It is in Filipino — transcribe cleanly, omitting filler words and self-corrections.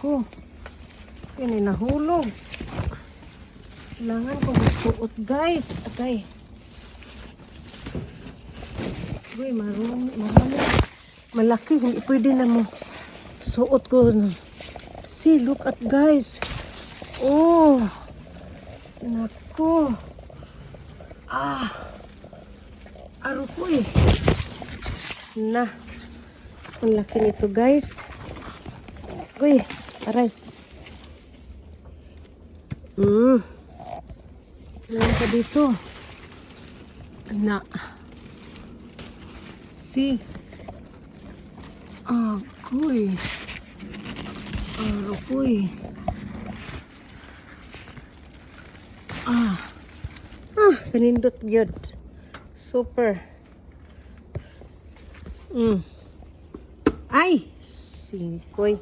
ko. Kini nahulog. Kailangan ko magsuot, guys. Atay. Uy, marami. Malaki. Hindi pwede na mo. Suot ko. See, look at guys. Oh. Nako. Aro ko eh. Na. Ang laki nito, guys. Uy, aray. Ayan ka dito. Na. See. Agoy. Agoy. Kanindot gyud. Super. Ay, singkoy.